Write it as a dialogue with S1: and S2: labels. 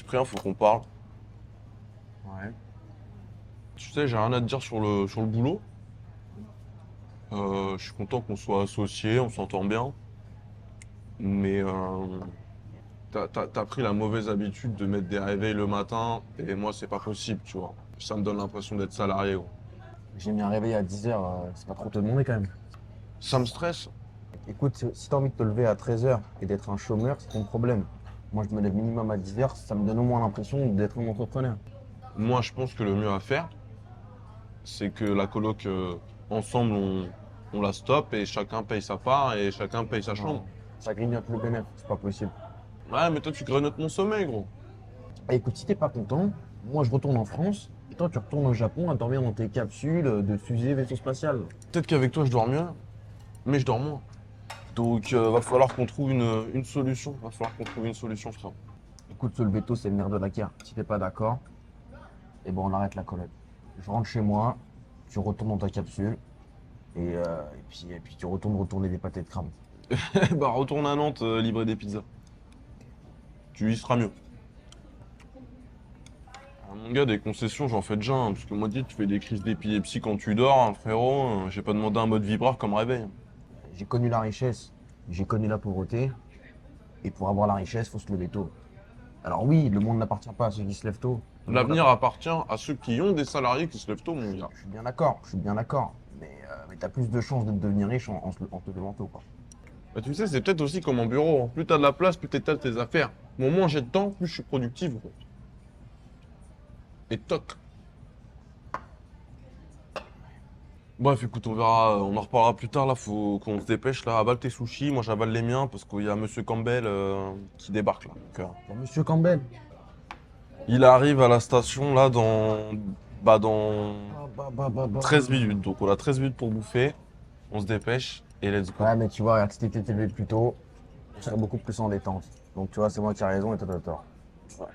S1: Cyprien, faut qu'on parle.
S2: Ouais.
S1: Tu sais, j'ai rien à te dire sur le boulot. Je suis content qu'on soit associés, on s'entend bien. Mais t'as pris la mauvaise habitude de mettre des réveils le matin, et moi, c'est pas possible, tu vois. Ça me donne l'impression d'être salarié, gros.
S2: J'ai mis un réveil à 10h, c'est pas trop te demander quand même.
S1: Ça me stresse.
S2: Écoute, si t'as envie de te lever à 13h et d'être un chômeur, c'est ton problème. Moi, je me lève minimum à 10h, ça me donne au moins l'impression d'être un entrepreneur.
S1: Moi, je pense que le mieux à faire, c'est que la coloc, ensemble, on la stoppe et chacun paye sa part et chacun paye sa chambre.
S2: Non, ça grignote le bénéfice, c'est pas possible.
S1: Ouais, mais toi, tu grignotes mon sommeil, gros.
S2: Et écoute, si t'es pas content, moi je retourne en France, et toi tu retournes au Japon à dormir dans tes capsules de fusée vaisseau spatial.
S1: Peut-être qu'avec toi, je dors mieux, mais je dors moins. Donc, va falloir qu'on trouve une solution. Va falloir qu'on trouve une solution, frère.
S2: Écoute, ce le veto, c'est le nerf de la guerre. Si t'es pas d'accord, et bon, on arrête la colère. Je rentre chez moi, tu retournes dans ta capsule, et puis tu retourner des pâtés de crabe.
S1: Bah, retourne à Nantes, livrer des pizzas. Tu y seras mieux. Ah, mon gars, des concessions, j'en fais déjà, hein, parce que moi, dis, tu fais des crises d'épilepsie quand tu dors, hein, frérot. J'ai pas demandé un mode vibreur comme réveil.
S2: J'ai connu la richesse, j'ai connu la pauvreté, et pour avoir la richesse, faut se lever tôt. Alors oui, le monde n'appartient pas à ceux qui se lèvent tôt. Le monde
S1: L'avenir
S2: appartient-
S1: appartient à ceux qui ont des salariés qui se lèvent tôt, mon gars.
S2: Je suis bien d'accord, je suis bien d'accord. Mais t'as plus de chances de devenir riche en te levant tôt, quoi.
S1: Bah, tu sais, c'est peut-être aussi comme en bureau, hein. Plus t'as de la place, plus t'étales tes affaires. Au moins j'ai de temps, plus je suis productif, gros. Et toc. Bref, écoute, on verra, on en reparlera plus tard. Là, faut qu'on se dépêche. Là, avale tes sushis. Moi, j'avale les miens parce qu'il y a Monsieur Campbell qui débarque là. Donc,
S2: Bon, Monsieur Campbell.
S1: il arrive à la station là dans
S2: Bah, bah, bah, bah.
S1: 13 minutes. Donc, on a 13 minutes pour bouffer. On se dépêche et let's go.
S2: Ouais, mais tu vois, regarde, si t'étais levé plus tôt, on serait beaucoup plus en détente. Donc tu vois, c'est moi qui ai raison et toi t'as tort.
S1: Ouais.